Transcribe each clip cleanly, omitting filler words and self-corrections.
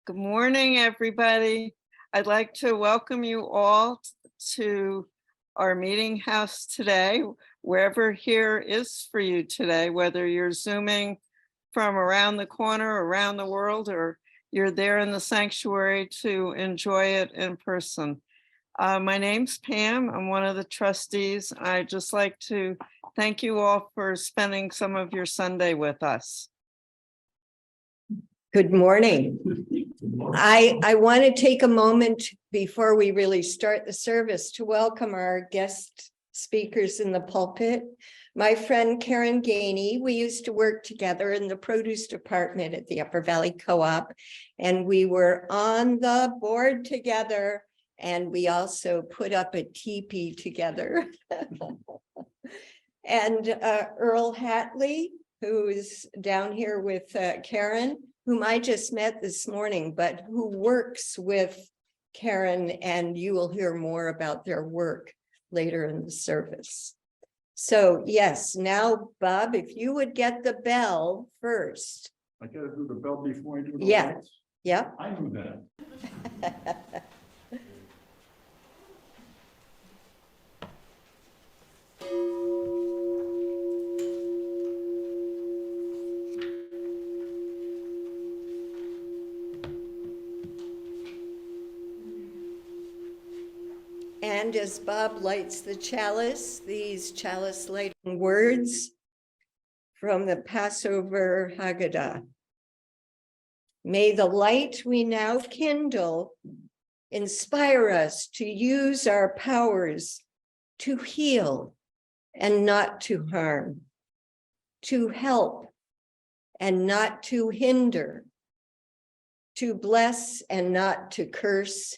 Good morning, everybody. I'd like to welcome you all to our meeting house today, wherever here is for you today, whether you're Zooming from around the corner, around the world, or you're there in the sanctuary to enjoy it in person. My name's Pam. I'm one of the trustees. I'd just like to thank you all for spending some of your Sunday with us. Good morning. I want to take a moment before we really start the service to welcome our guest speakers in the pulpit. My friend Karen Ganey, we used to work together in the produce department at the Upper Valley Co-op, and we were on the board together, and we also put up a teepee together. And Earl Hatley, who is down here with Karen, whom I just met this morning, but who works with Karen, and you will hear more about their work later in the service. So yes, now, Bob, if you would get the bell first. I gotta do the bell before I do the Yeah. lights? Yep. I knew that. And as Bob lights the chalice, these chalice lighting words from the Passover Haggadah. May the light we now kindle inspire us to use our powers to heal and not to harm, to help and not to hinder, to bless and not to curse,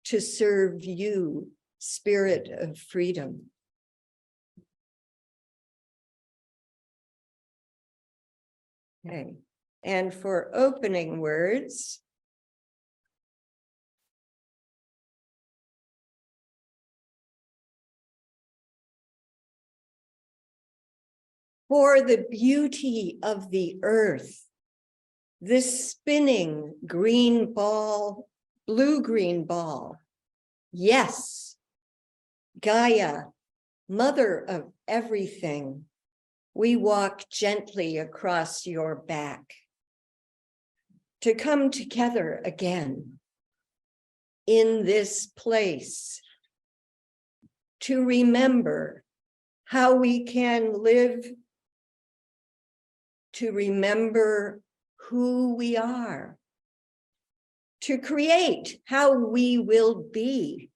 to serve you, Spirit of freedom. Okay, and for opening words, for the beauty of the earth, this spinning green ball, blue-green ball. Yes, Gaia, mother of everything, we walk gently across your back to come together again in this place, to remember how we can live, to remember who we are, to create how we will be.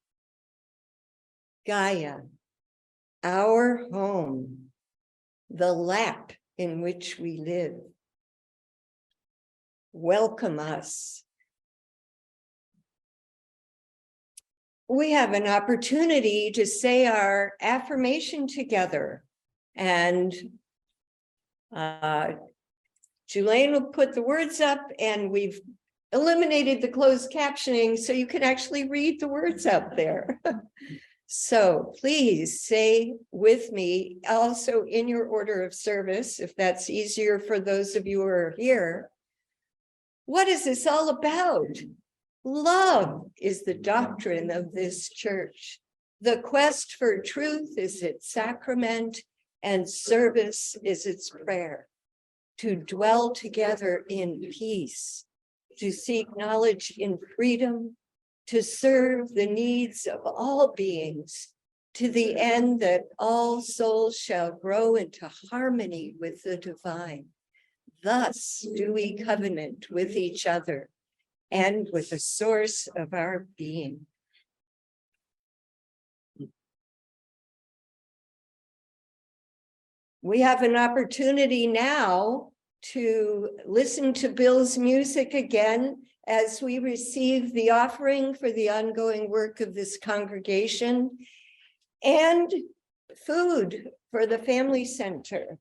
Gaia, our home, the lap in which we live. Welcome us. We have an opportunity to say our affirmation together, and Julaine will put the words up, and we've eliminated the closed captioning so you can actually read the words up there. So please say with me, also in your order of service, if that's easier for those of you who are here. What is this all about? Love is the doctrine of this church. The quest for truth is its sacrament, and service is its prayer. To dwell together in peace, to seek knowledge in freedom, to serve the needs of all beings, to the end that all souls shall grow into harmony with the divine. Thus do we covenant with each other and with the source of our being. We have an opportunity now to listen to Bill's music again as we receive the offering for the ongoing work of this congregation and food for the family center.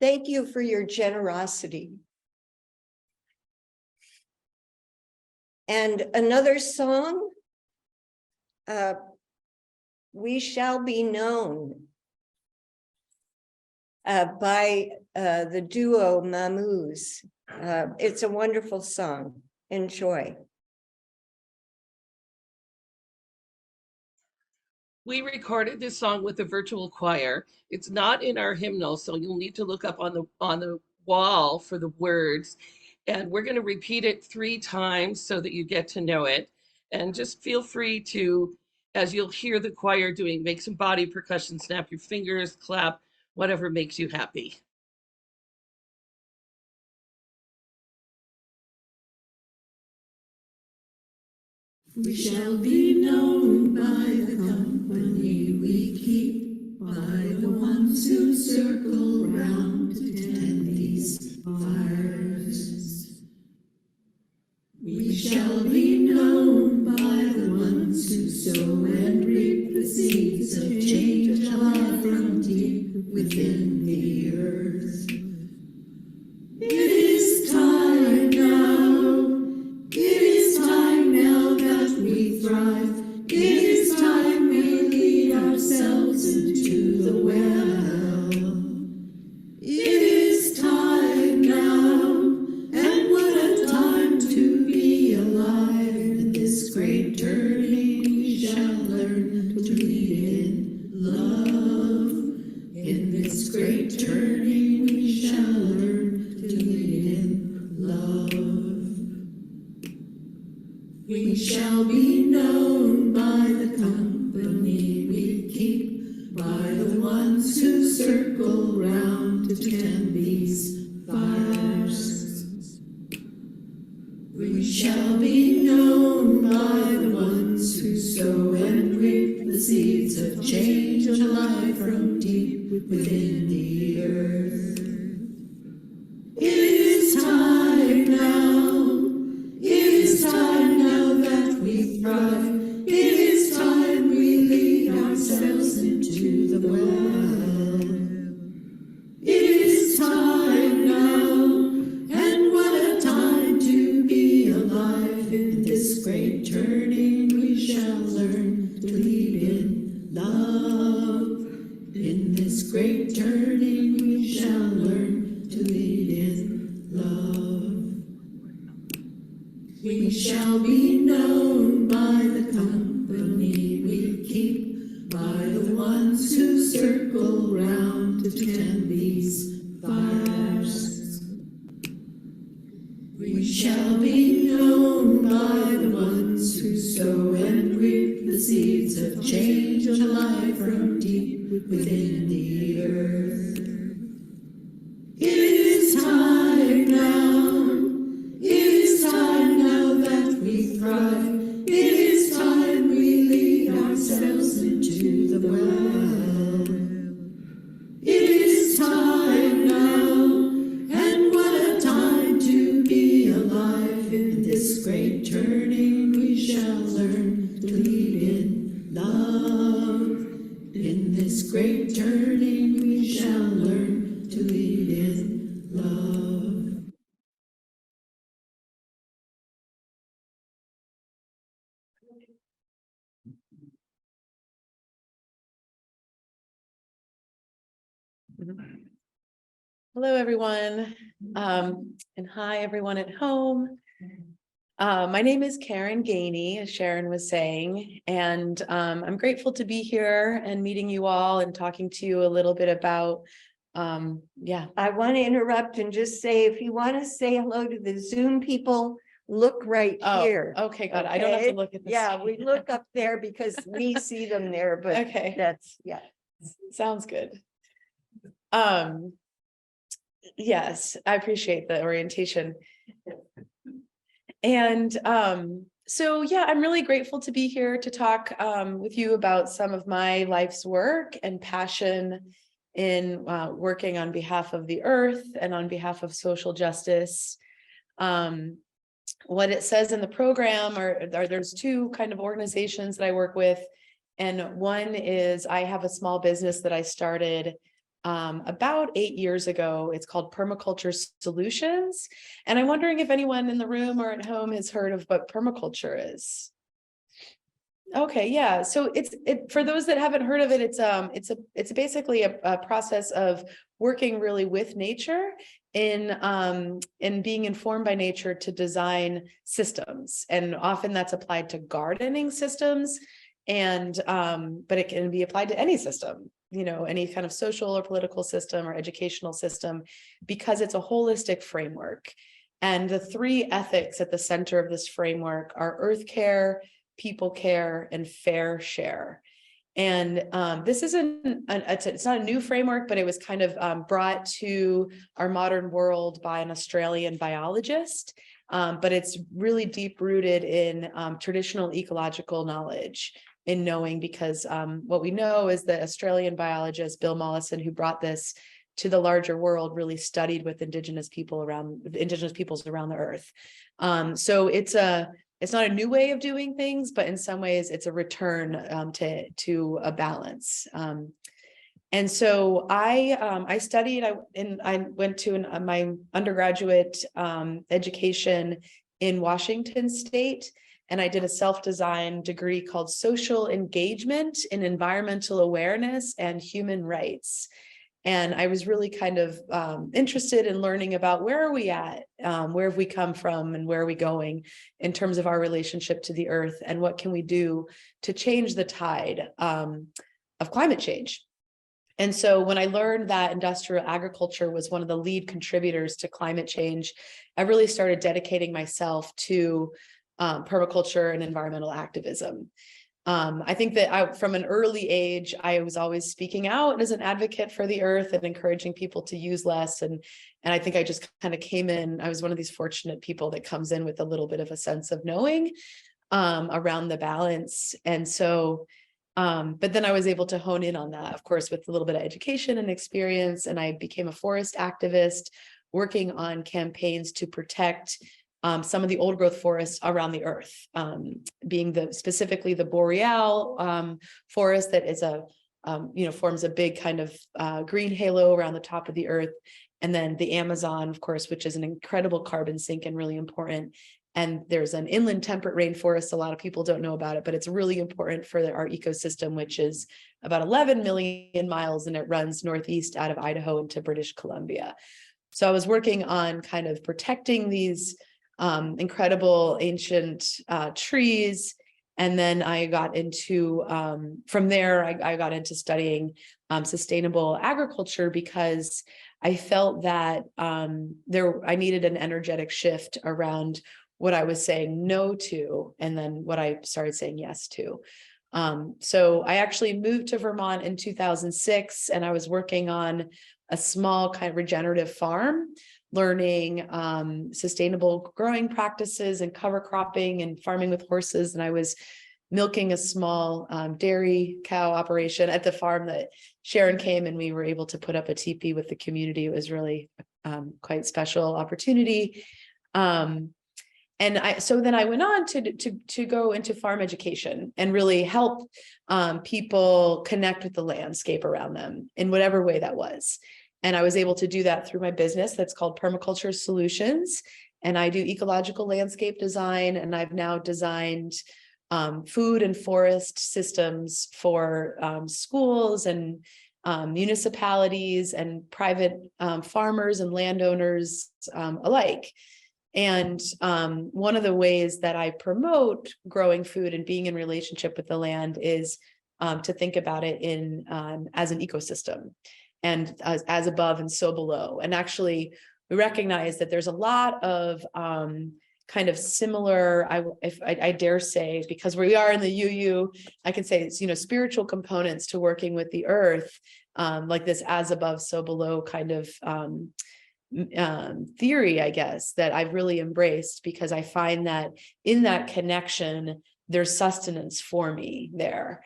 Thank you for your generosity. And another song, We Shall Be Known, by the duo Mammoose. It's a wonderful song. Enjoy. We recorded this song with a virtual choir. It's not in our hymnal, so you'll need to look up on the wall for the words. And we're going to repeat it 3 times so that you get to know it. And just feel free to, as you'll hear the choir doing, make some body percussion, snap your fingers, clap, whatever makes you happy. We shall be known by the company we keep, by the ones who circle round to tend these fires. We shall be known by the ones who sow and reap the seeds of change alive from deep within the earth. It is time now. It is time now that we thrive. It is time we lead ourselves into the well. It is time now, and what a time to be alive. In this great turning we shall learn to lead in love. In this great turning we shall learn to lead in love. We shall be known by the company we keep, by the ones who circle round to tend these fires. We shall be known by the ones who sow and reap the seeds of change alive from deep within the earth. It is time now. It is time now that we thrive. It is time we lead ourselves into the well. It is time now, and what a time to be alive. In this great turning we shall learn to lead in love. In this great turning we shall learn to lead in love. We shall be known by the company we keep, by the ones who circle round to tend these fires. We shall be known by the ones who sow and reap the seeds of change alive from deep within the earth. It is time now. It is time now that we thrive. It is time we lead ourselves into the well. It is time now, and what a time to be alive. In this great turning we shall learn to lead in love. In this great turning we shall learn to lead in love. Hello, everyone, and hi, everyone at home. My name is Karen Ganey, as Sharon was saying, and I'm grateful to be here and meeting you all and talking to you a little bit about Yeah. I want to interrupt and just say, if you want to say hello to the Zoom people, look right Oh, here. okay, good. I don't have to Okay? look at this. Yeah, we look up there because we see them there, but Okay. that's, yeah. Sounds good. Yes, I appreciate the orientation. And so yeah, I'm really grateful to be here to talk with you about some of my life's work and passion in working on behalf of the earth and on behalf of social justice. What it says in the program are there's two kind of organizations that I work with. And one is I have a small business that I started about 8 years ago. It's called Permaculture Solutions. And I'm wondering if anyone in the room or at home has heard of what permaculture is. Okay, yeah. So it's for those that haven't heard of it, it's basically a process of working really with nature in being informed by nature to design systems. And often that's applied to gardening systems. And but it can be applied to any system, any kind of social or political system or educational system, because it's a holistic framework. And the three ethics at the center of this framework are earth care, people care, and fair share. And this isn't, it's not a new framework, but it was kind of brought to our modern world by an Australian biologist. But it's really deep rooted in traditional ecological knowledge, in knowing, because what we know is that Australian biologist Bill Mollison, who brought this to the larger world, really studied with indigenous peoples around the earth. So it's not a new way of doing things, but in some ways it's a return to a balance. And so I studied, I went to my undergraduate education in Washington State, and I did a self-designed degree called Social Engagement in Environmental Awareness and Human Rights. And I was really kind of interested in learning about where are we at, where have we come from, and where are we going in terms of our relationship to the earth, and what can we do to change the tide of climate change. And so when I learned that industrial agriculture was one of the lead contributors to climate change, I really started dedicating myself to permaculture and environmental activism. I think that from an early age, I was always speaking out as an advocate for the earth and encouraging people to use less. And I think I just kind of came in, I was one of these fortunate people that comes in with a little bit of a sense of knowing around the balance. And so, but then I was able to hone in on that, of course, with a little bit of education and experience. And I became a forest activist working on campaigns to protect some of the old growth forests around the earth, being specifically the boreal forest that is forms a big kind of green halo around the top of the earth. And then the Amazon, of course, which is an incredible carbon sink and really important. And there's an inland temperate rainforest. A lot of people don't know about it, but it's really important for our ecosystem, which is about 11 million miles, and it runs northeast out of Idaho into British Columbia. So I was working on kind of protecting these incredible ancient trees. And then I got into, from there, I got into studying sustainable agriculture, because I felt that I needed an energetic shift around what I was saying no to, and then what I started saying yes to. So I actually moved to Vermont in 2006, and I was working on a small kind of regenerative farm, learning sustainable growing practices and cover cropping and farming with horses. And I was milking a small dairy cow operation at the farm that Sharon came, and we were able to put up a teepee with the community. It was really quite special opportunity. So then I went on to go into farm education and really help people connect with the landscape around them in whatever way that was. And I was able to do that through my business that's called Permaculture Solutions. And I do ecological landscape design, and I've now designed food and forest systems for schools and municipalities and private farmers and landowners alike. And one of the ways that I promote growing food and being in relationship with the land is to think about it as an ecosystem. and as above and so below. And actually, we recognize that there's a lot of kind of similar, I dare say, because we are in the UU, I can say it's, spiritual components to working with the earth, like this as above, so below kind of theory, I guess, that I've really embraced, because I find that in that connection, there's sustenance for me there.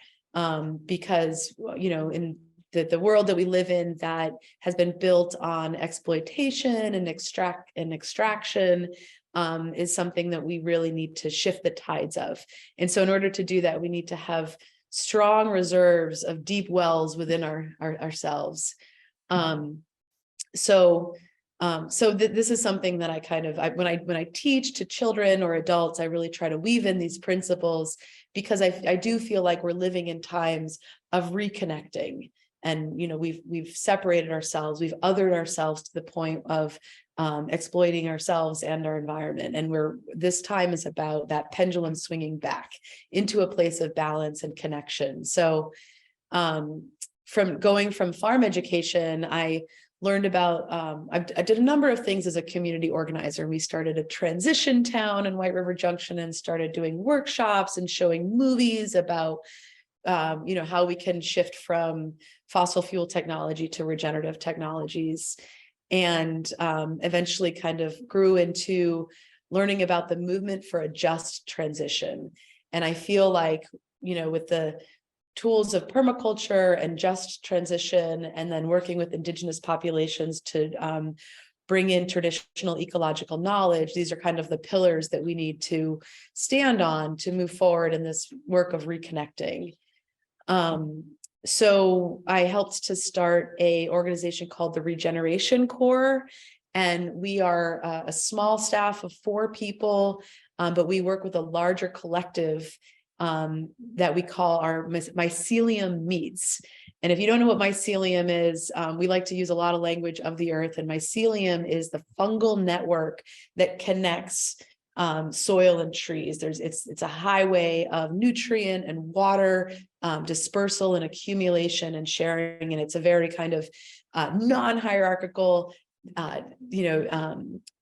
Because, in the world that we live in that has been built on exploitation and extraction, is something that we really need to shift the tides of. And so in order to do that, we need to have strong reserves of deep wells within ourselves. This is something that I kind of, when I teach to children or adults, I really try to weave in these principles, because I do feel like we're living in times of reconnecting. And, we've separated ourselves, we've othered ourselves to the point of exploiting ourselves and our environment. And this time is about that pendulum swinging back into a place of balance and connection. So from farm education, I learned about, I did a number of things as a community organizer. We started a transition town in White River Junction and started doing workshops and showing movies about, how we can shift from fossil fuel technology to regenerative technologies. And eventually kind of grew into learning about the movement for a just transition. And I feel like, with the tools of permaculture and just transition, and then working with indigenous populations to bring in traditional ecological knowledge, these are kind of the pillars that we need to stand on to move forward in this work of reconnecting. So I helped to start an organization called the Regeneration Corps, and we are a small staff of 4 people, but we work with a larger collective that we call our mycelium meets. And if you don't know what mycelium is, we like to use a lot of language of the earth, and mycelium is the fungal network that connects soil and trees. It's a highway of nutrient and water dispersal and accumulation and sharing, and it's a very kind of non-hierarchical,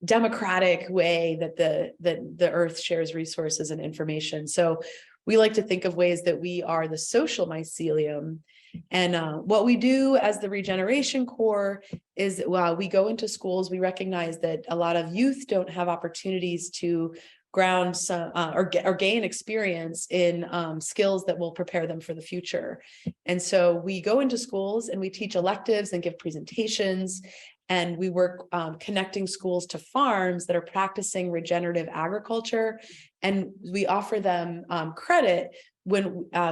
democratic way that the earth shares resources and information. So we like to think of ways that we are the social mycelium. And what we do as the Regeneration Corps is, we go into schools. We recognize that a lot of youth don't have opportunities to ground some or gain experience in skills that will prepare them for the future. And so we go into schools and we teach electives and give presentations, and we work connecting schools to farms that are practicing regenerative agriculture, and we offer them credit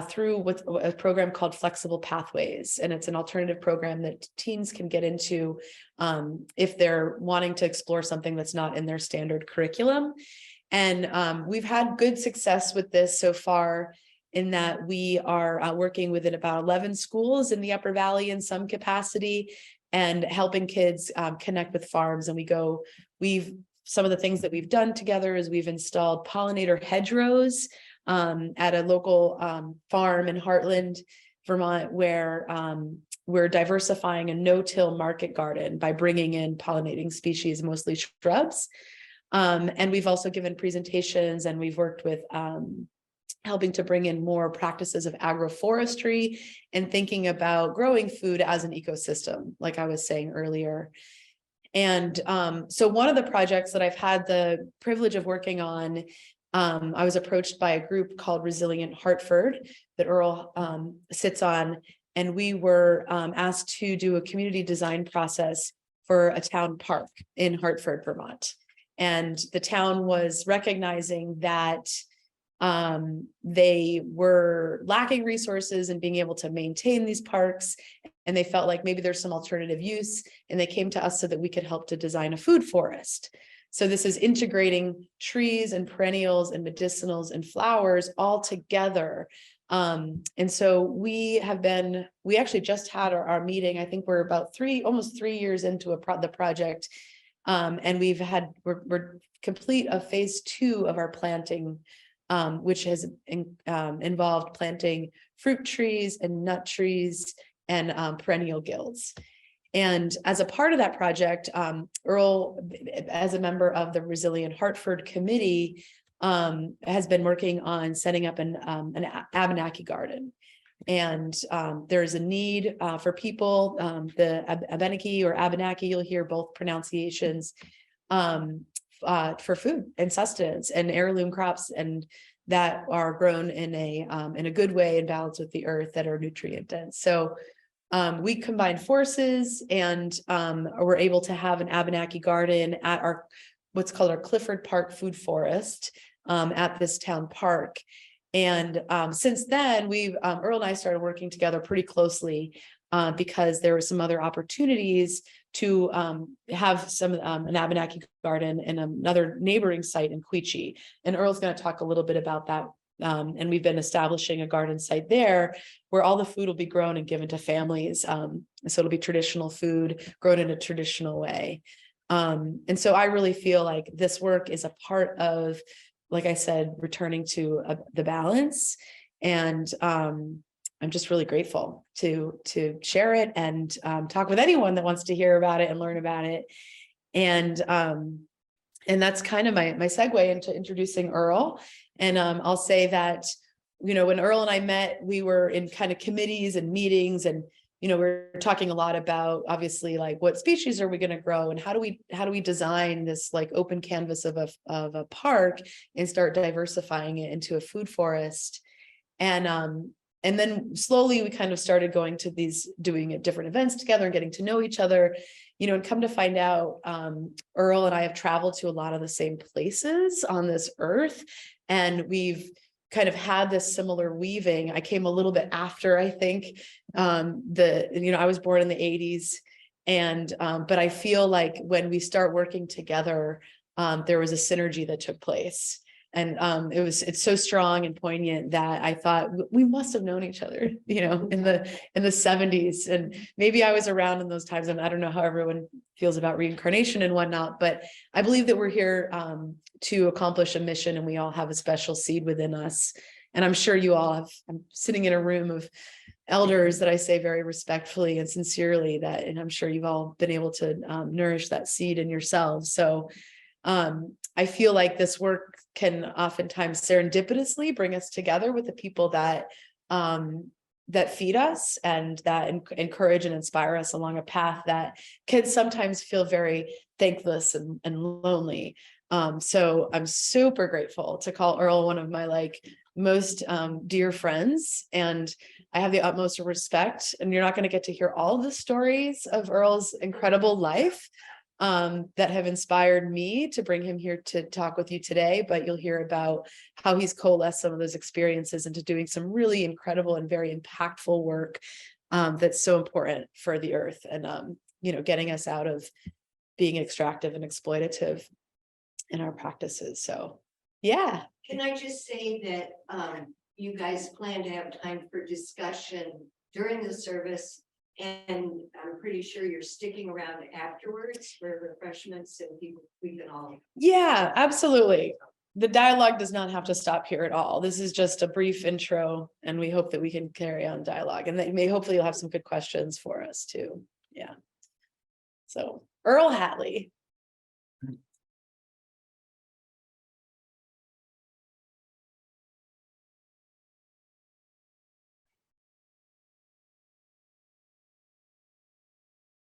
through a program called Flexible Pathways. And it's an alternative program that teens can get into if they're wanting to explore something that's not in their standard curriculum. And we've had good success with this so far, in that we are working within about 11 schools in the Upper Valley in some capacity, and helping kids connect with farms. And some of the things that we've done together is we've installed pollinator hedgerows at a local farm in Heartland, Vermont, where we're diversifying a no-till market garden by bringing in pollinating species, mostly shrubs. And we've also given presentations, and we've worked with helping to bring in more practices of agroforestry and thinking about growing food as an ecosystem, like I was saying earlier. And so one of the projects that I've had the privilege of working on, I was approached by a group called Resilient Hartford that Earl sits on, and we were asked to do a community design process for a town park in Hartford, Vermont. And the town was recognizing that they were lacking resources and being able to maintain these parks, and they felt like maybe there's some alternative use, and they came to us so that we could help to design a food forest. So this is integrating trees and perennials and medicinals and flowers all together. And so we actually just had our meeting. I think we're about almost 3 years into the project. And we're complete of phase 2 of our planting, which has involved planting fruit trees and nut trees and perennial guilds. And as a part of that project, Earl, as a member of the Resilient Hartford Committee, has been working on setting up an Abenaki garden. And there's a need for people, the Abenaki or Abenaki, you'll hear both pronunciations, for food and sustenance and heirloom crops, and that are grown in a good way and balance with the earth, that are nutrient dense. So we combined forces, and we're able to have an Abenaki garden at our what's called our Clifford Park Food Forest at this town park. And since then, Earl and I started working together pretty closely because there were some other opportunities to have an Abenaki garden in another neighboring site in Ottauquechee. And Earl's going to talk a little bit about that. And we've been establishing a garden site there where all the food will be grown and given to families. So it'll be traditional food grown in a traditional way. And so I really feel like this work is a part of, like I said, returning to the balance. And I'm just really grateful to share it and talk with anyone that wants to hear about it and learn about it. And that's kind of my segue into introducing Earl. And I'll say that, when Earl and I met, we were in kind of committees and meetings, and we're talking a lot about, obviously, like, what species are we going to grow, and how do we design this like open canvas of a park and start diversifying it into a food forest. And then slowly we kind of started going to doing different events together and getting to know each other, and come to find out, Earl and I have traveled to a lot of the same places on this earth, and we've kind of had this similar weaving. I came a little bit after, I think, I was born in the 80s, and but I feel like when we start working together, there was a synergy that took place. And it's so strong and poignant that I thought we must have known each other, in the 70s. And maybe I was around in those times, and I don't know how everyone feels about reincarnation and whatnot, but I believe that we're here to accomplish a mission, and we all have a special seed within us. And I'm sure you all have. I'm sitting in a room of elders that I say very respectfully and sincerely and I'm sure you've all been able to nourish that seed in yourselves. So I feel like this work can oftentimes serendipitously bring us together with the people that feed us and that encourage and inspire us along a path that can sometimes feel very thankless and lonely. So I'm super grateful to call Earl one of my most dear friends, and I have the utmost respect. And you're not going to get to hear all the stories of Earl's incredible life that have inspired me to bring him here to talk with you today, but you'll hear about how he's coalesced some of those experiences into doing some really incredible and very impactful work that's so important for the earth, and getting us out of being extractive and exploitative in our practices. So yeah. Can I just say that you guys plan to have time for discussion during the service, and I'm pretty sure you're sticking around afterwards for refreshments and we can all. Yeah, absolutely. The dialogue does not have to stop here at all. This is just a brief intro, and we hope that we can carry on dialogue, and that hopefully you'll have some good questions for us too. Yeah. So Earl Hatley.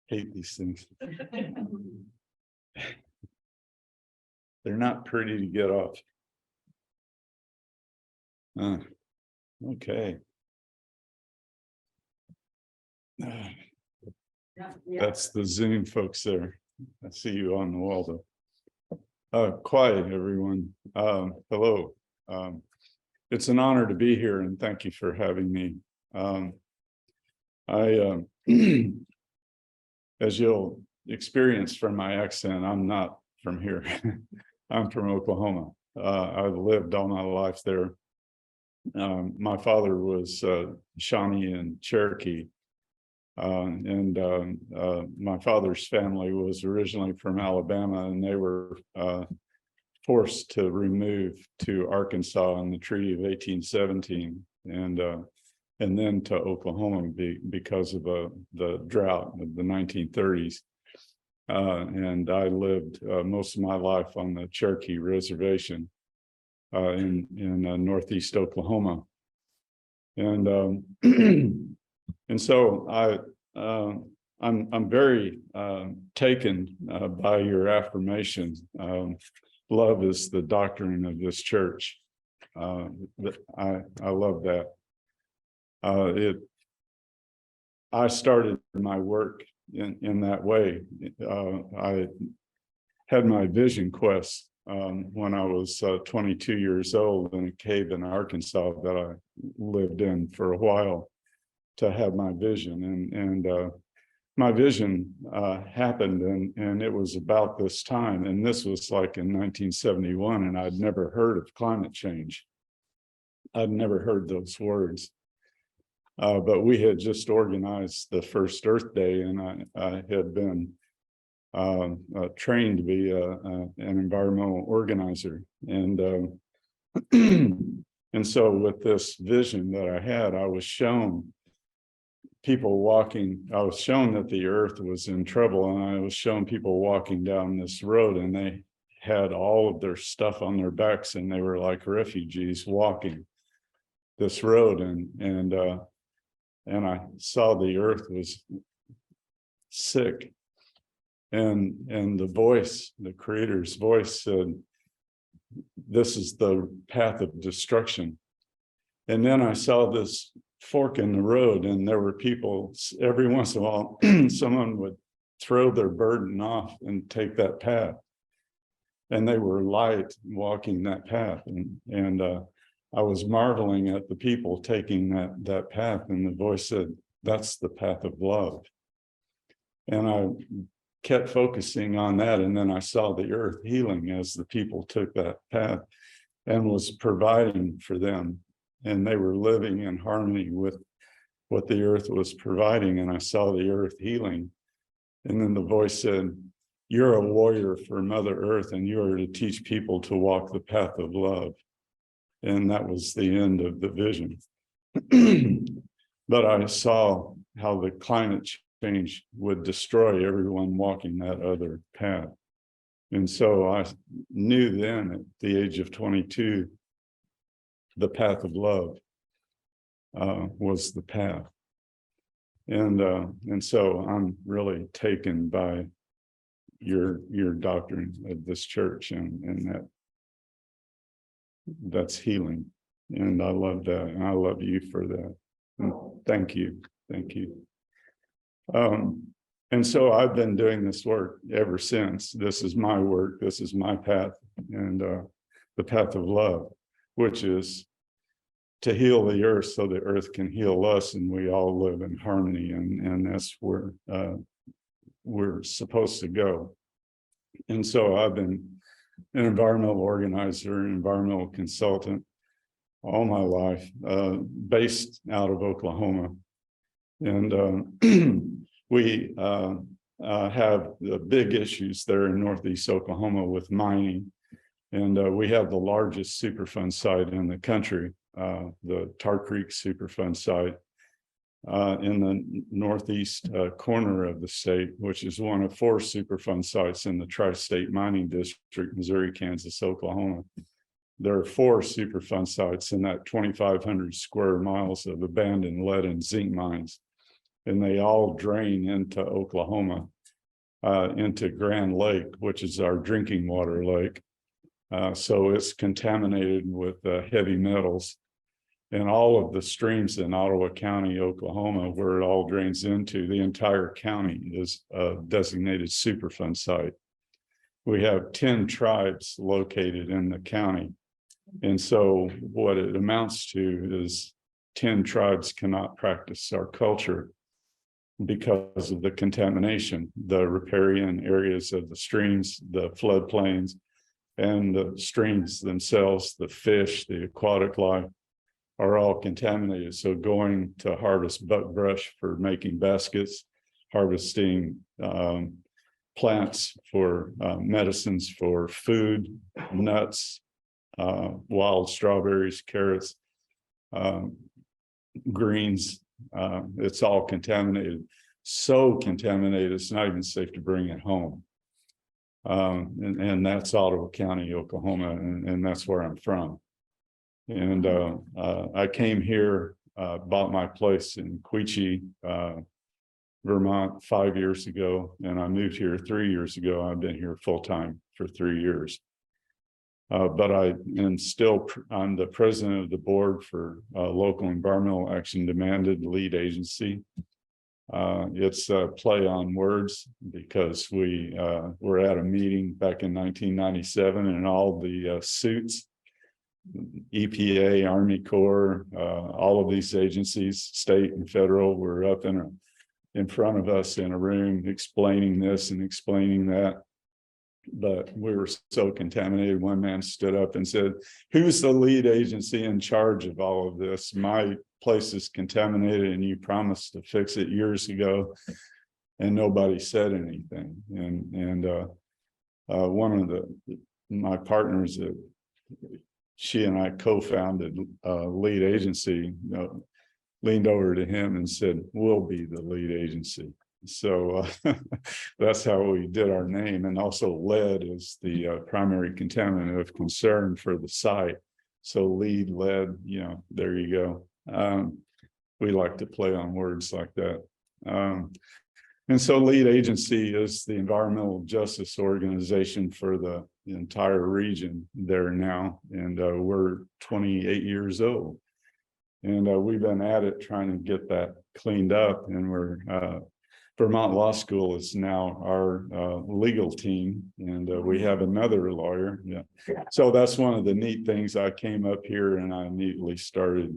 Hate these things. They're not pretty to get off. Okay. That's the Zoom folks there. I see you on the wall though. Quiet, everyone. Hello. It's an honor to be here, and thank you for having me. As you'll experience from my accent, I'm not from here. I'm from Oklahoma. I've lived all my life there. My father was Shawnee and Cherokee. And my father's family was originally from Alabama, and they were forced to remove to Arkansas in the Treaty of 1817. And and then to Oklahoma because of the drought of the 1930s. And I lived most of my life on the Cherokee Reservation in northeast Oklahoma, and and so I'm very taken by your affirmation. Love is the doctrine of this church. I love that. I started my work in that way. I had my vision quest when I was 22 years old in a cave in Arkansas that I lived in for a while to have my vision. And my vision happened, and it was about this time. And this was like in 1971, and I'd never heard of climate change. I'd never heard those words. But we had just organized the first Earth Day, and I had been trained to be an environmental organizer. And and so with this vision that I had, I was shown people walking. I was shown that the earth was in trouble, and I was shown people walking down this road, and they had all of their stuff on their backs, and they were like refugees walking this road. And I saw the earth was sick, and the voice, the Creator's voice, said, "This is the path of destruction." And then I saw this fork in the road, and there were people. Every once in a while, someone would throw their burden off and take that path, and they were light walking that path, and I was marveling at the people taking that path, and the voice said, "That's the path of love." And I kept focusing on that, and then I saw the earth healing as the people took that path and was providing for them, and they were living in harmony with what the earth was providing, and I saw the earth healing. And then the voice said, "You're a warrior for Mother Earth, and you are to teach people to walk the path of love." And that was the end of the vision. But I saw how the climate change would destroy everyone walking that other path. And so I knew then at the age of 22, the path of love was the path. And so I'm really taken by your doctrine of this church, and that's healing. And I love that, and I love you for that. And thank you. And so I've been doing this work ever since. This is my work, this is my path, and the path of love, which is to heal the earth so the earth can heal us, and we all live in harmony, and that's where we're supposed to go. And so I've been an environmental organizer, an environmental consultant all my life, based out of Oklahoma. And we have the big issues there in northeast Oklahoma with mining. And we have the largest Superfund site in the country, the Tar Creek Superfund site in the northeast corner of the state, which is one of 4 Superfund sites in the Tri-State Mining District, Missouri, Kansas, Oklahoma. There are 4 Superfund sites in that 2,500 square miles of abandoned lead and zinc mines, and they all drain into Oklahoma, into Grand Lake, which is our drinking water lake. So it's contaminated with heavy metals, and all of the streams in Ottawa County, Oklahoma, where it all drains into, the entire county is a designated Superfund site. We have 10 tribes located in the county. And so what it amounts to is 10 tribes cannot practice our culture because of the contamination, the riparian areas of the streams, the floodplains, and the streams themselves, the fish, the aquatic life are all contaminated. So going to harvest buckbrush for making baskets, harvesting plants for medicines for food, nuts, wild strawberries, carrots, greens. It's all contaminated, so contaminated, it's not even safe to bring it home. And that's Ottawa County, Oklahoma, and that's where I'm from. And I came here, bought my place in Ottauquechee, Vermont 5 years ago, and I moved here 3 years ago. I've been here full time for 3 years. But I'm the president of the board for Local Environmental Action Demanded lead agency. It's a play on words because we were at a meeting back in 1997 and all the suits, EPA, Army Corps, all of these agencies, state and federal, were up in front of us in a room explaining this and explaining that. But we were so contaminated. One man stood up and said, "Who's the lead agency in charge of all of this? My place is contaminated and you promised to fix it years ago." And nobody said anything. And one of my partners, she and I co-founded lead agency, leaned over to him and said, "We'll be the lead agency." So that's how we did our name. And also lead is the primary contaminant of concern for the site. So lead, lead, there you go. We like to play on words like that. And so lead agency is the environmental justice organization for the entire region there now. And we're 28 years old. And we've been at it trying to get that cleaned up. And we're Vermont Law School is now our legal team, and we have another lawyer. Yeah. So that's one of the neat things. I came up here and I immediately started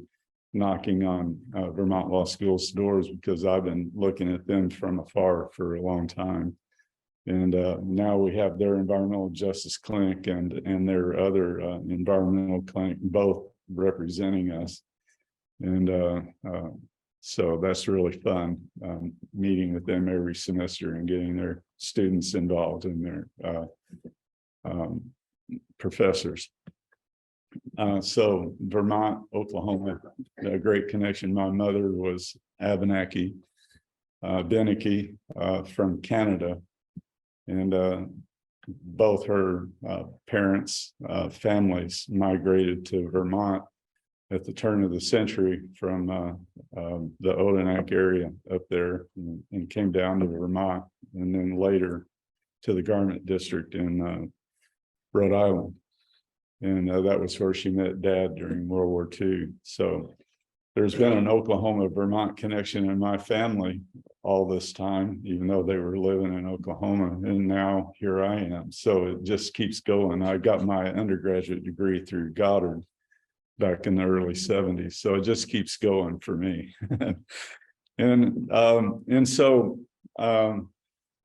knocking on Vermont Law School's doors because I've been looking at them from afar for a long time. And now we have their environmental justice clinic and their other environmental clinic, both representing us. And so that's really fun, meeting with them every semester and getting their students involved in their professors. So Vermont, Oklahoma, a great connection. My mother was Abenaki, Abenaki from Canada, and both her parents' families migrated to Vermont at the turn of the century from the Ottauquechee area up there and came down to Vermont, and then later to the Garment District in Rhode Island. And that was where she met Dad during World War II. So there's been an Oklahoma-Vermont connection in my family all this time, even though they were living in Oklahoma. And now here I am. So it just keeps going. I got my undergraduate degree through Goddard back in the early 70s. So it just keeps going for me. And so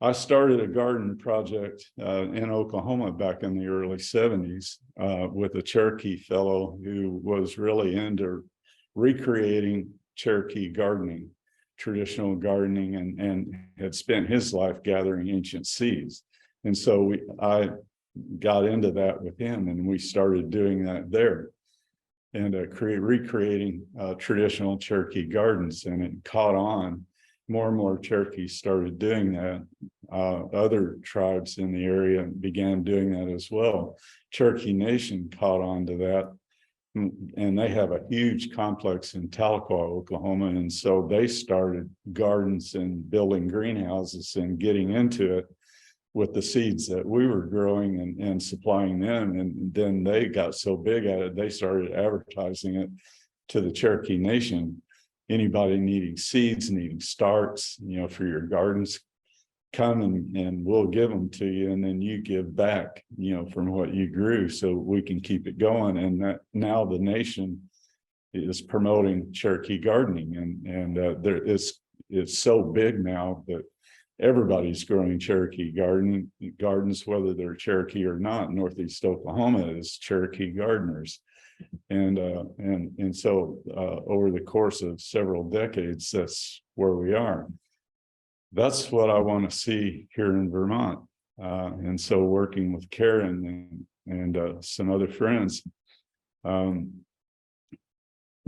I started a garden project in Oklahoma back in the early 70s with a Cherokee fellow who was really into recreating Cherokee gardening, traditional gardening, and had spent his life gathering ancient seeds. And so I got into that with him, and we started doing that there and recreating traditional Cherokee gardens, and it caught on. More and more Cherokees started doing that. Other tribes in the area began doing that as well. Cherokee Nation caught on to that, and they have a huge complex in Tahlequah, Oklahoma, and so they started gardens and building greenhouses and getting into it with the seeds that we were growing and supplying them. And then they got so big at it, they started advertising it to the Cherokee Nation. Anybody needing seeds, needing starts, for your gardens, come and we'll give them to you, and then you give back, from what you grew, so we can keep it going. And that now the nation is promoting Cherokee gardening, and it's so big now that everybody's growing Cherokee gardens, whether they're Cherokee or not. Northeast Oklahoma is Cherokee gardeners. And so over the course of several decades, that's where we are. That's what I want to see here in Vermont. And so working with Karen and some other friends,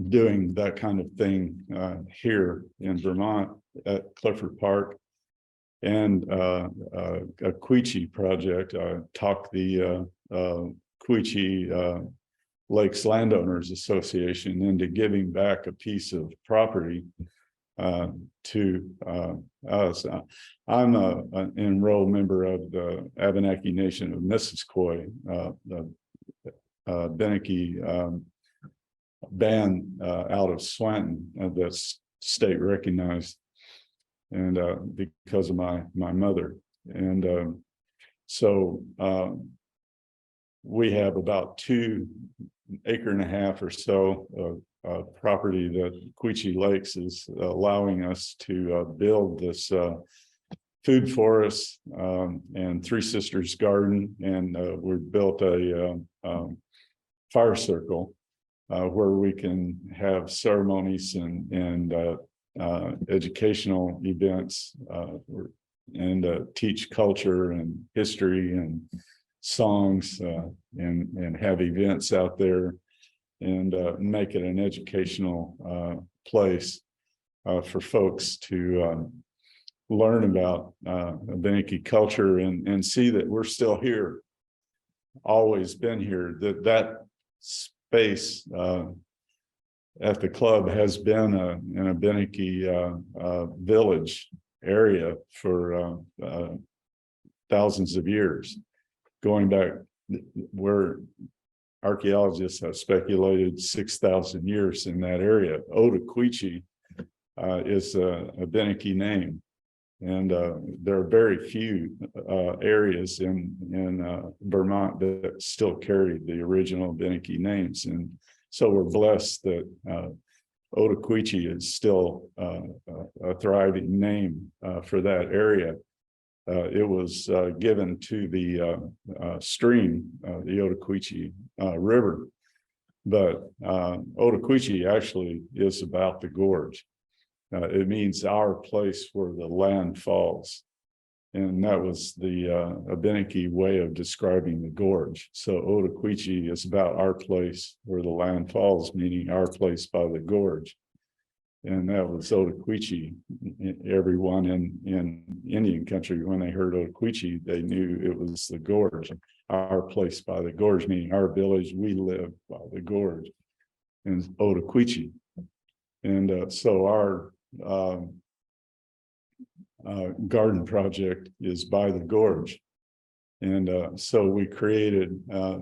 doing that kind of thing here in Vermont at Clifford Park and Ottauquechee project. I talked the Ottauquechee Lakes Landowners Association into giving back a piece of property to us. I'm an enrolled member of the Abenaki Nation of Missisquoi, the Abenaki band out of Swanton that's state recognized, and because of my mother. And so we have about 2.5 acres or so of property that Ottauquechee Lakes is allowing us to build this food forest and Three Sisters Garden, and we've built a fire circle where we can have ceremonies and educational events and teach culture and history and songs and have events out there and make it an educational place for folks to learn about Abenaki culture and see that we're still here, always been here, that space at the club has been an Abenaki village area for thousands of years, going back where archaeologists have speculated 6,000 years in that area. Ottauquechee is a Abenaki name, and there are very few areas in Vermont that still carry the original Abenaki names, and so we're blessed that Ottauquechee is still a thriving name for that area. It was given to the stream, the Ottauquechee River, but Ottauquechee actually is about the gorge. It means our place where the land falls, and that was the Abenaki way of describing the gorge. So Ottauquechee is about our place where the land falls, meaning our place by the gorge. And that was Ottauquechee. Everyone in Indian country, when they heard Ottauquechee, they knew it was the gorge, our place by the gorge, meaning our village, we live by the gorge, and Ottauquechee. And so our garden project is by the gorge. And so we created a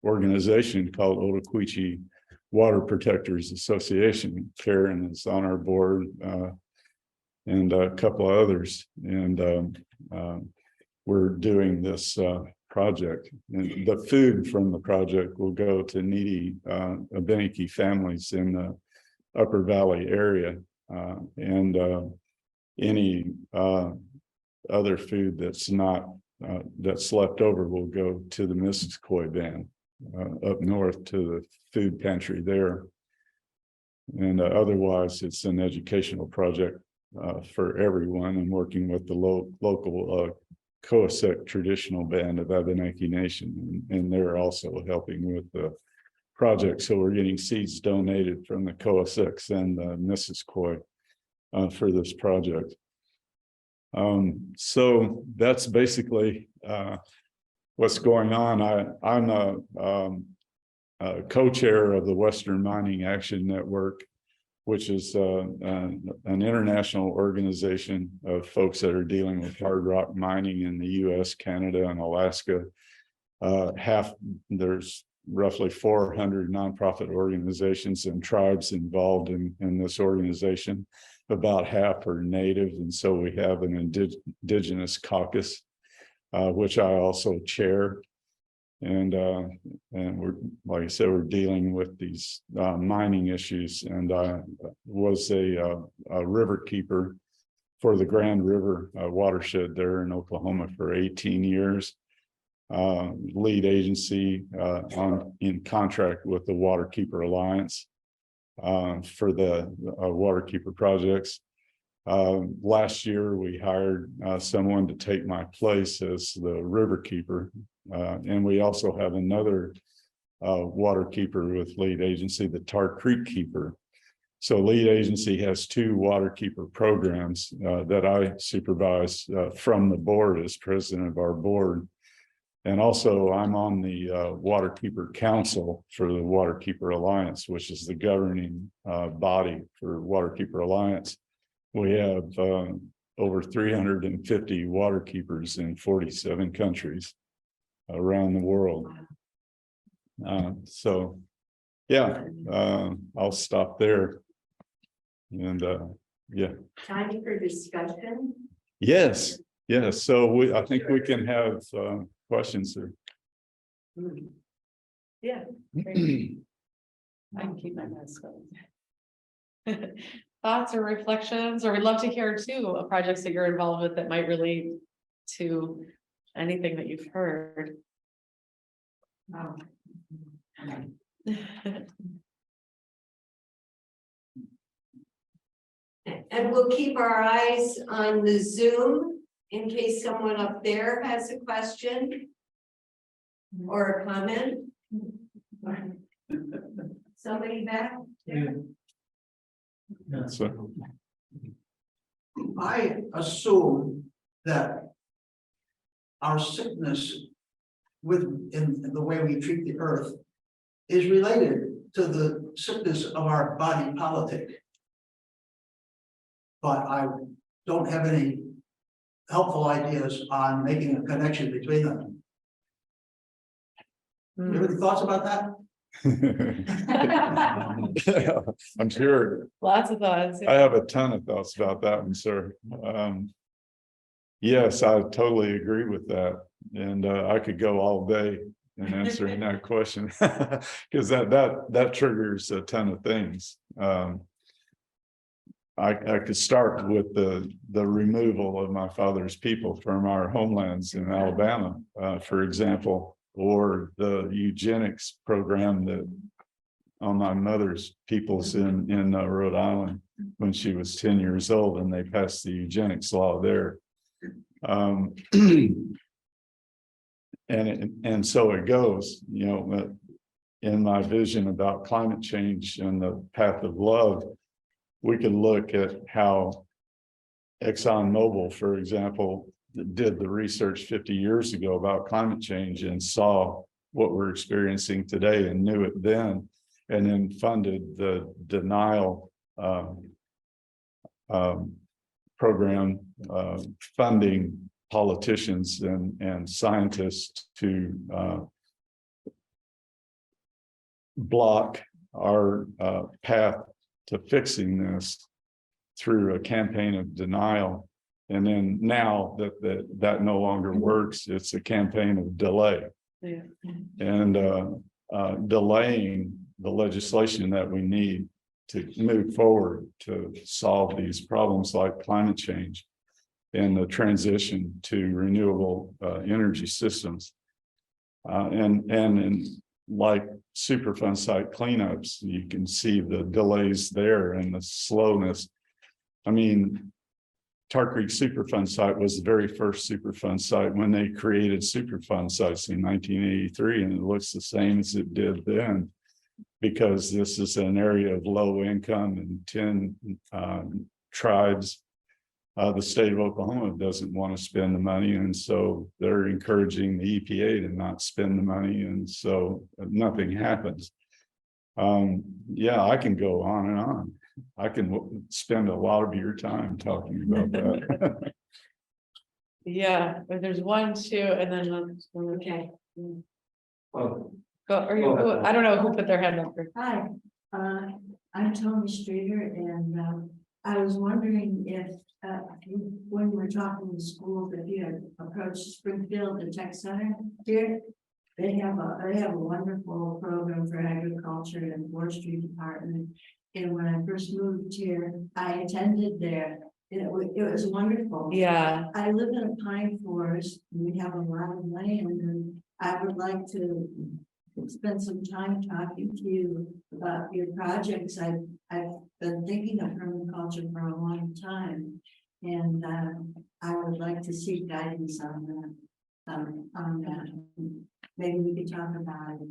organization called Ottauquechee Water Protectors Association. Karen is on our board, and a couple of others, and we're doing this project. And the food from the project will go to needy Abenaki families in the Upper Valley area, and any other food that's not that's left over will go to the Missisquoi band up north to the food pantry there. And otherwise, it's an educational project for everyone, and working with the local Coasec traditional band of Abenaki Nation, and they're also helping with the project. So we're getting seeds donated from the Coasecs and the Missisquoi for this project. So that's basically what's going on. I'm a co-chair of the Western Mining Action Network, which is an international organization of folks that are dealing with hard rock mining in the US, Canada, and Alaska. There's roughly 400 nonprofit organizations and tribes involved in this organization. About half are native, and so we have an indigenous caucus, which I also chair. And we're, like I said, we're dealing with these mining issues. And I was a river keeper for the Grand River watershed there in Oklahoma for 18 years. Lead agency in contract with the Waterkeeper Alliance for the Waterkeeper projects. Last year, we hired someone to take my place as the river keeper. And we also have another water keeper with lead agency, the Tar Creek Keeper. So lead agency has 2 water keeper programs that I supervise from the board as president of our board. And also I'm on the Waterkeeper Council for the Waterkeeper Alliance, which is the governing body for Waterkeeper Alliance. We have over 350 waterkeepers in 47 countries around the world. So yeah, I'll stop there. And yeah. Time for discussion. Yes, yes. So I think we can have questions there. Yeah. great. I can keep my mask on. Thoughts or reflections, or we'd love to hear too, of projects that you're involved with that might relate to anything that you've heard. Wow. And we'll keep our eyes on the Zoom in case someone up there has a question or a comment. Somebody back there? So, I assume that our sickness in the way we treat the earth is related to the sickness of our body politic. But I don't have any helpful ideas on making a connection between them. You have any thoughts about that? I'm sure. Lots of thoughts. I have a ton of thoughts about that one, sir. Yes, I totally agree with that. And I could go all day in answering that question because that triggers a ton of things. I could start with the removal of my father's people from our homelands in Alabama, for example, or the eugenics program that on my mother's peoples in Rhode Island when she was 10 years old, and they passed the eugenics law there. And so it goes, you know, in my vision about climate change and the path of love, we could look at how ExxonMobil, for example, did the research 50 years ago about climate change and saw what we're experiencing today and knew it then, and then funded the denial program, funding politicians and scientists to block our path to fixing this through a campaign of denial. And then now that no longer works, it's a campaign of delay. Yeah. And delaying the legislation that we need to move forward to solve these problems like climate change and the transition to renewable energy systems. And like Superfund site cleanups, you can see the delays there and the slowness. I mean, Tar Creek Superfund site was the very first Superfund site when they created Superfund sites in 1983, and it looks the same as it did then, because this is an area of low income and 10 tribes. The state of Oklahoma doesn't want to spend the money, and so they're encouraging the EPA to not spend the money, and so nothing happens. Yeah, I can go on and on. I can spend a lot of your time talking about that. Yeah, but there's 1, 2, and then okay. Well, Go, or you, I don't know who put their hand up. Hi, I'm Tony Streeter, and I was wondering if when we were talking to schools, if you had approached Springfield, the tech center here, they have a wonderful program for agriculture and forestry department. And when I first moved here, I attended there. It was wonderful. Yeah. I live in a pine forest. We have a lot of land, and I would like to spend some time talking to you about your projects. I've been thinking of permaculture for a long time, and I would like to seek guidance on that. Maybe we could talk about it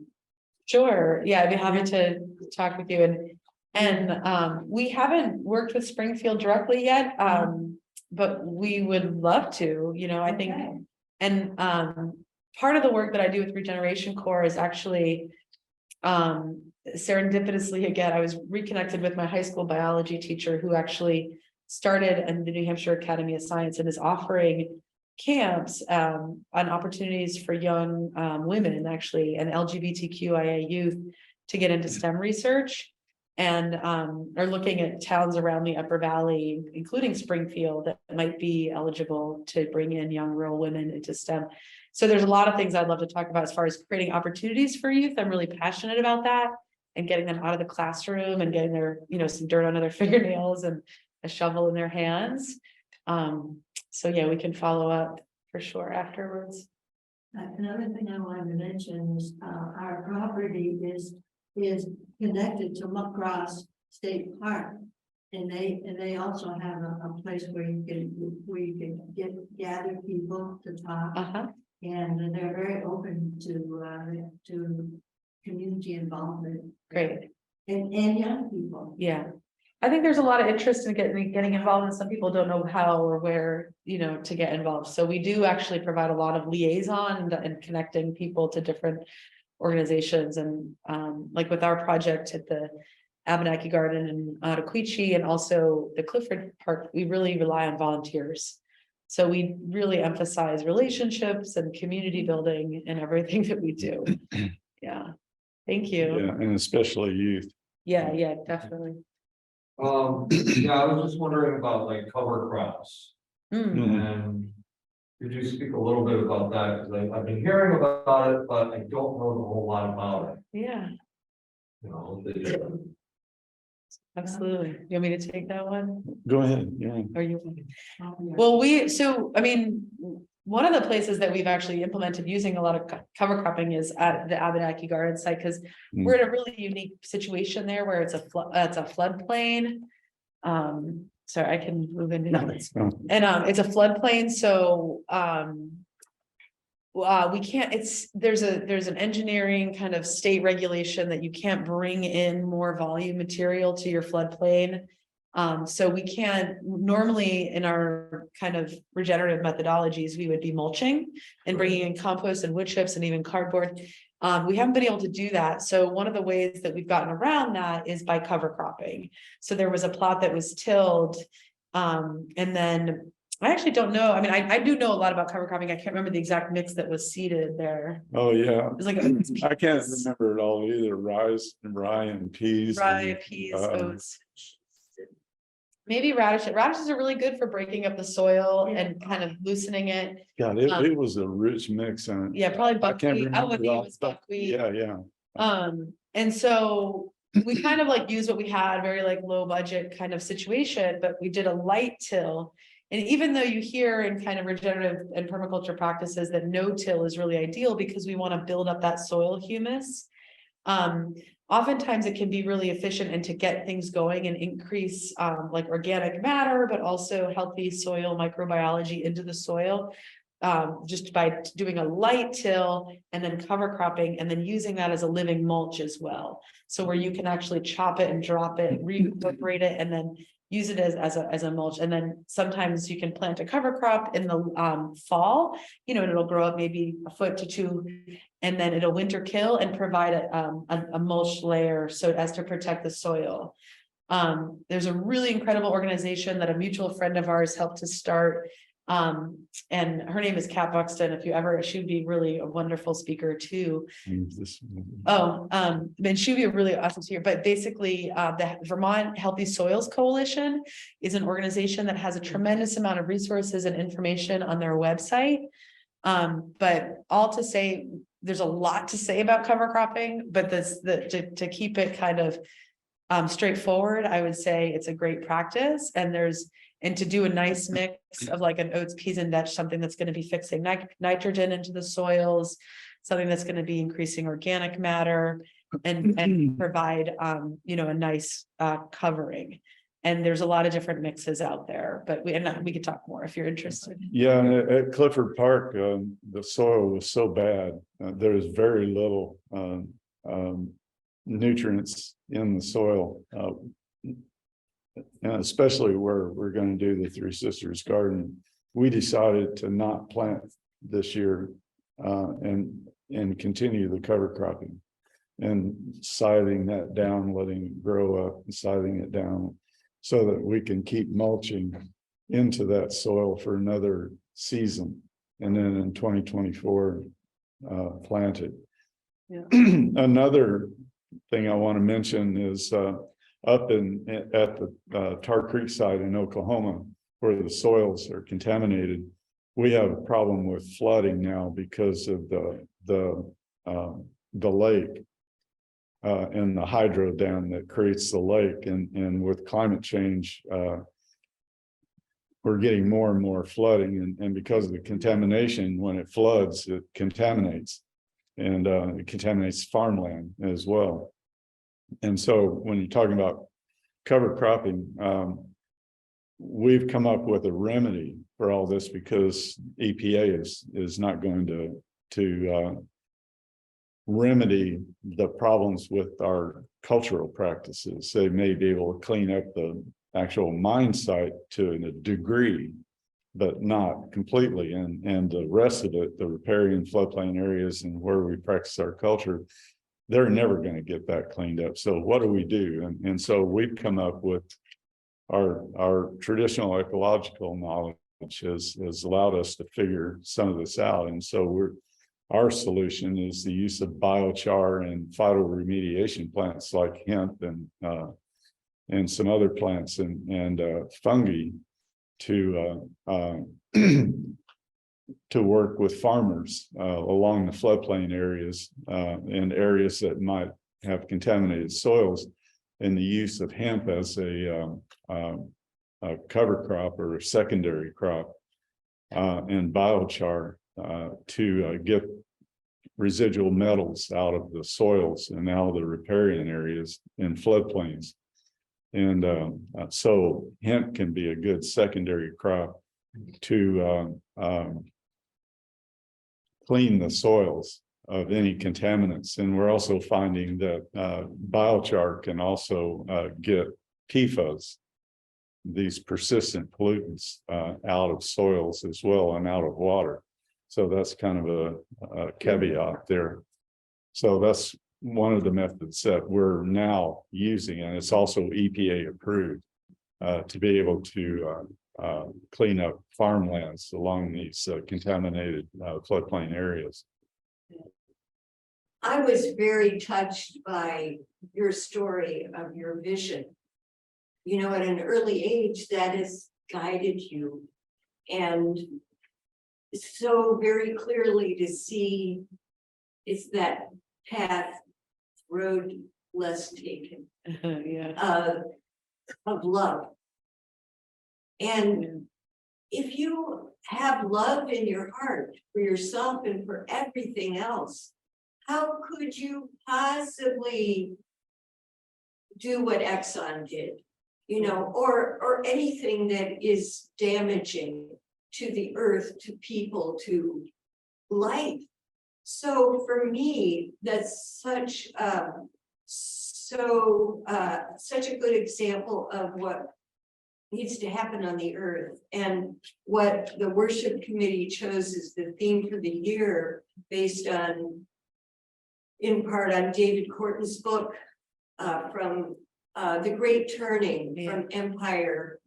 Sure, yeah, I'd be happy to talk with you and we haven't worked with Springfield directly yet, but we would love to, you know, I think. Okay. And part of the work that I do with Regeneration Corps is actually serendipitously, again, I was reconnected with my high school biology teacher who actually started in the New Hampshire Academy of Science and is offering camps on opportunities for young women actually and LGBTQIA youth to get into STEM research, and are looking at towns around the Upper Valley, including Springfield, that might be eligible to bring in young rural women into STEM. So there's a lot of things I'd love to talk about as far as creating opportunities for youth. I'm really passionate about that, and getting them out of the classroom and getting their, you know, some dirt under their fingernails and a shovel in their hands. So yeah, we can follow up for sure afterwards. Another thing I wanted to mention is, our property is connected to Muckross State Park. And they also have a place where you can gather people to talk. And they're very open to community involvement. Great. And young people. Yeah. I think there's a lot of interest in getting involved, and some people don't know how or where, you know, to get involved. So we do actually provide a lot of liaison and connecting people to different organizations. And like with our project at the Abenaki Garden in Ottauquechee and also the Clifford Park, we really rely on volunteers. So we really emphasize relationships and community building in everything that we do. Yeah. Thank you. Yeah, and especially youth. Yeah, definitely. Yeah, I was just wondering about like cover crops, and could you speak a little bit about that? Because I've been hearing about it, but I don't know a whole lot about it. Yeah, You know, absolutely. You want me to take that one? Go ahead, yeah. Or you? Well, I mean, one of the places that we've actually implemented using a lot of cover cropping is at the Abenaki Garden site, because we're in a really unique situation there where it's a floodplain. Sorry, I can move into that. And it's a floodplain, so we can't, there's an engineering kind of state regulation that you can't bring in more volume material to your floodplain. So we can't, normally in our kind of regenerative methodologies, we would be mulching and bringing in compost and wood chips and even cardboard. We haven't been able to do that. So one of the ways that we've gotten around that is by cover cropping. So there was a plot that was tilled, and then I actually don't know. I mean, I do know a lot about cover cropping. I can't remember the exact mix that was seeded there. Oh, yeah. It was like I can't remember it all either. Rye and peas. Rye, peas, oats. Maybe radishes. Radishes are really good for breaking up the soil and kind of loosening it. God, it was a rich mix. And Yeah, probably buckwheat. remember It all was stuff. buckwheat. Yeah. And so we kind of like used what we had, very like low budget kind of situation, but we did a light till. And even though you hear in kind of regenerative and permaculture practices that no till is really ideal because we want to build up that soil humus. Oftentimes it can be really efficient and to get things going and increase like organic matter, but also healthy soil microbiology into the soil. Just by doing a light till and then cover cropping and then using that as a living mulch as well. So where you can actually chop it and drop it, reincorporate it, and then use it as a mulch. And then sometimes you can plant a cover crop in the fall, you know, and it'll grow up maybe a foot to 2, and then it'll winter kill and provide a mulch layer so as to protect the soil. There's a really incredible organization that a mutual friend of ours helped to start. And her name is Kat Buxton. If you ever, she'd be really a wonderful speaker too. And she'd be a really awesome speaker. But basically, the Vermont Healthy Soils Coalition is an organization that has a tremendous amount of resources and information on their website. But all to say, there's a lot to say about cover cropping, but to keep it kind of straightforward, I would say it's a great practice. And to do a nice mix of like an oats, peas, and vetch, something that's going to be fixing nitrogen into the soils, something that's going to be increasing organic matter, and provide you know, a nice covering. And there's a lot of different mixes out there, but we could talk more if you're interested. Yeah, at Clifford Park, the soil was so bad. There was very little nutrients in the soil, and especially where we're going to do the Three Sisters Garden. We decided to not plant this year and continue the cover cropping and scything that down, letting it grow up and scything it down so that we can keep mulching into that soil for another season. And then in 2024, plant it. Yeah. Another thing I want to mention is up at the Tar Creek site in Oklahoma, where the soils are contaminated. We have a problem with flooding now because of the lake and the hydro dam that creates the lake, and with climate change, we're getting more and more flooding, and because of the contamination, when it floods, it contaminates, and it contaminates farmland as well. And so when you're talking about cover cropping, we've come up with a remedy for all this because EPA is not going to remedy the problems with our cultural practices. They may be able to clean up the actual mine site to a degree, but not completely. And the rest of it, the riparian floodplain areas and where we practice our culture, they're never going to get that cleaned up. So what do we do? And so we've come up with our traditional ecological knowledge has allowed us to figure some of this out. And so our solution is the use of biochar and phytoremediation plants like hemp and some other plants and fungi to work with farmers along the floodplain areas and areas that might have contaminated soils, and the use of hemp as a cover crop or a secondary crop and biochar to get residual metals out of the soils and out of the riparian areas in floodplains. And so hemp can be a good secondary crop to clean the soils of any contaminants. And we're also finding that biochar can also get PFAS, these persistent pollutants, out of soils as well and out of water. So that's kind of a caveat there. So that's one of the methods that we're now using, and it's also EPA approved to be able to clean up farmlands along these contaminated floodplain areas. I was very touched by your story of your vision. You know, at an early age, that has guided you, and so very clearly to see it's that path, road less taken, of love. And if you have love in your heart for yourself and for everything else, how could you possibly do what Exxon did, you know, or anything that is damaging to the earth, to people, to life? So for me, that's such a good example of what needs to happen on the earth, and what the worship committee chose as the theme for the year, based on, in part, on David Corton's book, from The Great Turning, from Empire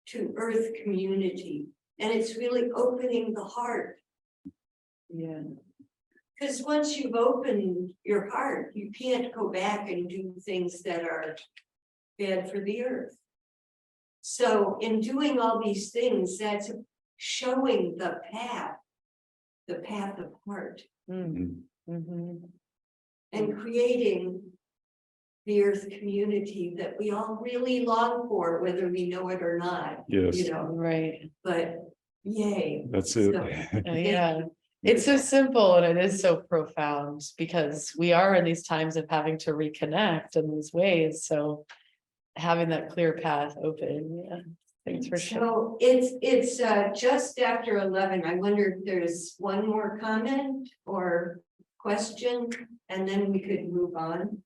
to Earth Community. And it's really opening the heart. Yeah. Because once you've opened your heart, you can't go back and do things that are bad for the earth. So in doing all these things, that's showing the path of heart, and creating the earth community that we all really long for, whether we know it or not. Yes. You know, Right. but yay. That's it. So, Yeah. It's so simple and it is so profound, because we are in these times of having to reconnect in these ways. So having that clear path open. Yeah. Thanks for sharing. So it's just after 11. I wonder if there's one more comment or question, and then we could move on.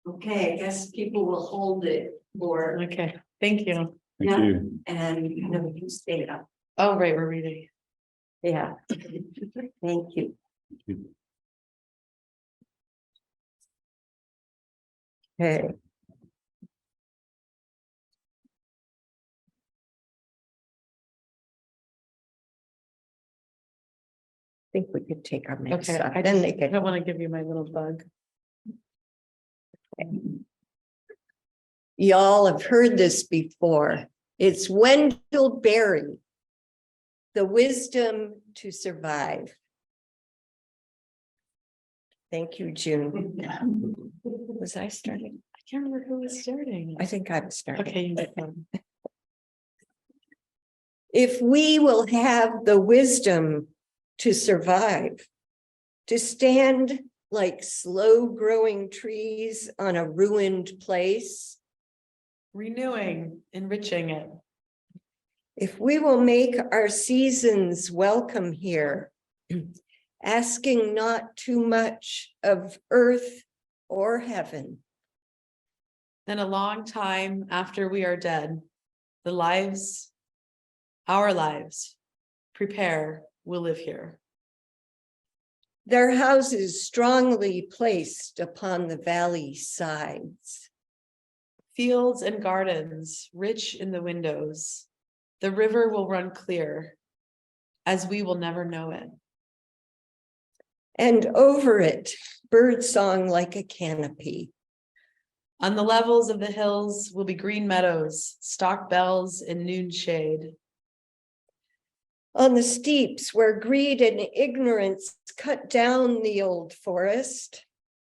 Okay, I guess people will hold it for, Okay, thank you. Thank Yeah. you. and you stay up. Oh, right, we're reading. Yeah. Thank you. Okay. I think we could take our mix Okay, up, I then they I can. don't want to give you my little bug. Y'all have heard this before. It's Wendell Berry. The wisdom to survive. Thank you, June. Was I starting? I can't remember who was starting. I think I was starting. Okay, you get one. If we will have the wisdom to survive, to stand like slow growing trees on a ruined place, Renewing, enriching it. if we will make our seasons welcome here, asking not too much of earth or heaven, Then a long time after we are dead, the lives, our lives, prepare, will live here. their houses strongly placed upon the valley sides, Fields and gardens, rich in the windows. The river will run clear, as we will never know it. and over it, birdsong like a canopy. On the levels of the hills will be green meadows, stock bells in noon shade. On the steeps where greed and ignorance cut down the old forest,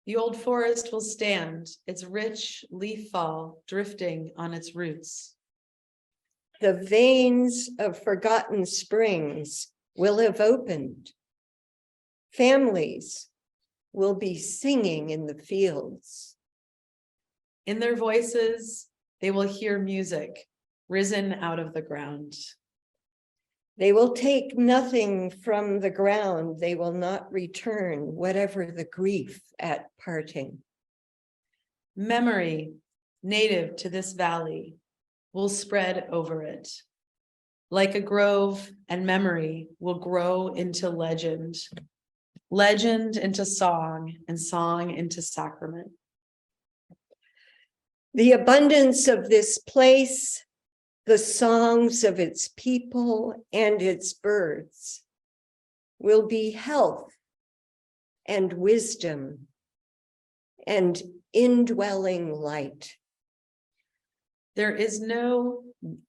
The old forest will stand, its rich leaf fall drifting on its roots. the veins of forgotten springs will have opened. Families will be singing in the fields. In their voices, they will hear music risen out of the ground. They will take nothing from the ground. They will not return, whatever the grief at parting. Memory, native to this valley, will spread over it. Like a grove, and memory will grow into legend. Legend into song, and song into sacrament. The abundance of this place, the songs of its people and its birds, will be health and wisdom and indwelling light. There is no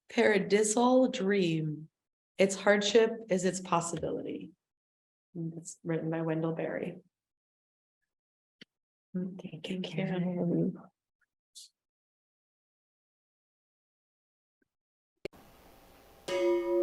paradisal dream. Its hardship is its possibility. It's written by Wendell Berry. Thank you. And